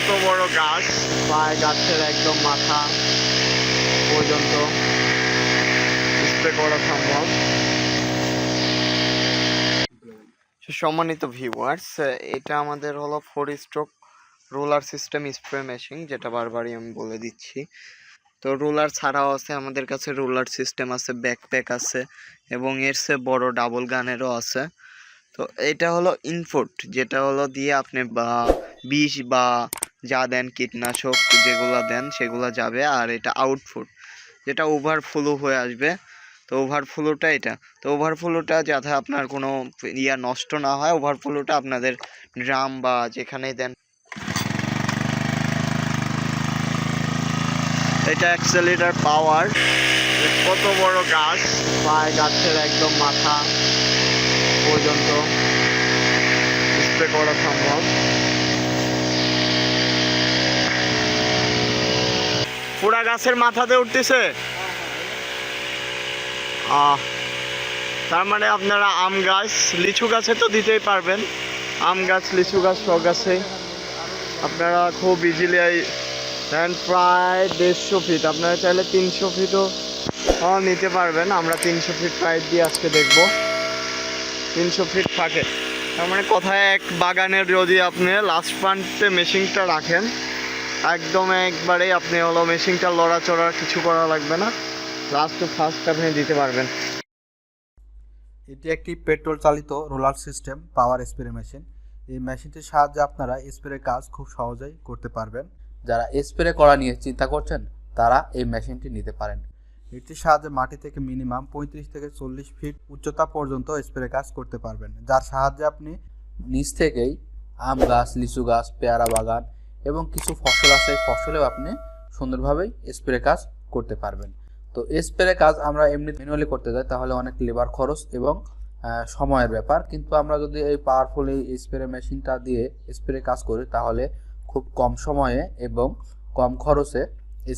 কত বড় গাছ, প্রায় গাছের একদম মাথা পর্যন্ত স্প্রে করা সম্ভব। সম্মানিত ভিউয়ার্স, এটা আমাদের হলো 4 stroke roller system spray machine, যেটা বারবারই আমি বলে দিচ্ছি। তো রোলার ছাড়াও আছে আমাদের কাছে, রোলার সিস্টেম আছে, ব্যাকপ্যাক আছে এবং এর চেয়ে বড় ডাবল গানেরও আছে। তো এটা হলো ইনপুট, যেটা হলো দিয়ে আপনি বা বিষ বা যা দেন, কীটনাশক যেগুলো দেন সেগুলো যাবে। আর এটা আউটপুট, যেটা ওভারফ্লো হয়ে আসবে। তো ওভারফ্লোটা এটা, তো ওভারফ্লোটা যাতে আপনার কোনো নষ্ট না হয়, ওভারফ্লোটা আপনাদের ড্রাম বা যেখানেই দেন। এটা অ্যাক্সেলেটার পাওয়ার। কত বড় গাছ, প্রায় গাছের একদম মাথা পর্যন্ত স্প্রে করা সম্ভব। পুরা গাছের মাথাতে উঠতেছে। তার মানে আপনারা আম গাছ, লিচু গাছে তো দিতেই পারবেন। আম গাছ, লিচু গাছ, সব গাছে আপনারা খুব ইজিলি দেন। প্রায় 150 ফিট, আপনারা চাইলে 300 ফিটও নিতে পারবেন। আমরা 300 ফিট পাইপ দিয়ে আজকে দেখব। 300 ফিট থাকে, তার মানে কোথায় এক বাগানের যদি আপনি লাস্ট প্রান্তে মেশিনটা রাখেন, একদম একবারে আপনি হলো মেশিনটা লড়াচড়া কিছু করা লাগবে না, লাস্ট টু ফার্স্ট আপনি দিতে পারবেন। এটি একটি পেট্রোল চালিত রোলার সিস্টেম পাওয়ার স্প্রে মেশিন। এই মেশিনটির সাহায্যে আপনারা স্প্রে কাজ খুব সহজেই করতে পারবেন। যারা স্প্রে করা নিয়ে চিন্তা করছেন তারা এই মেশিনটি নিতে পারেন। এটির সাহায্যে মাটি থেকে মিনিমাম 35 থেকে 40 ফিট উচ্চতা পর্যন্ত স্প্রে কাজ করতে পারবেন, যার সাহায্যে আপনি নিচ থেকেই আম গাছ, লিচু গাছ, পেয়ারা বাগান এবং কিছু ফসল আছে, ফসলেও আপনি সুন্দরভাবেই স্প্রে কাজ করতে পারবেন। তো স্প্রে কাজ আমরা এমনি ম্যানুয়ালি করতে যাই তাহলে অনেক লেবার খরচ এবং সময়ের ব্যাপার, কিন্তু আমরা যদি এই পাওয়ারফুল এই স্প্রে মেশিনটা দিয়ে স্প্রে কাজ করি তাহলে খুব কম সময়ে এবং কম খরচে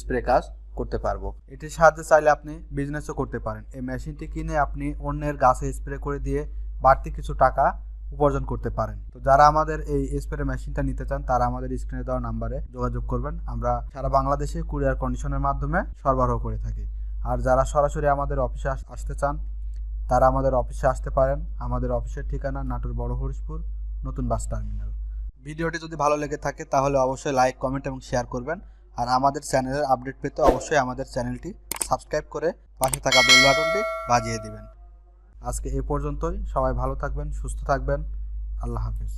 স্প্রে কাজ করতে পারবো। এটির সাহায্যে চাইলে আপনি বিজনেসও করতে পারেন। এই মেশিনটি কিনে আপনি অন্যের গাছে স্প্রে করে দিয়ে বাড়তি কিছু টাকা উপার্জন করতে পারেন। তো যারা আমাদের এই স্প্রে মেশিনটা নিতে চান তারা আমাদের স্ক্রিনে দেওয়া নাম্বারে যোগাযোগ করবেন। আমরা সারা বাংলাদেশে কুরিয়ার কন্ডিশনের মাধ্যমে সরবরাহ করে থাকি। আর যারা সরাসরি আমাদের অফিসে আসতে চান তারা আমাদের অফিসে আসতে পারেন। আমাদের অফিসের ঠিকানা নাটোর বড় হরিশপুর নতুন বাস টার্মিনাল। ভিডিওটি যদি ভালো লেগে থাকে তাহলে অবশ্যই লাইক, কমেন্ট এবং শেয়ার করবেন। আর আমাদের চ্যানেলের আপডেট পেতে অবশ্যই আমাদের চ্যানেলটি সাবস্ক্রাইব করে পাশে থাকা বেল বাটনটি বাজিয়ে দিবেন। আজকে এ পর্যন্তই। সবাই ভালো থাকবেন, সুস্থ থাকবেন। আল্লাহ হাফেজ।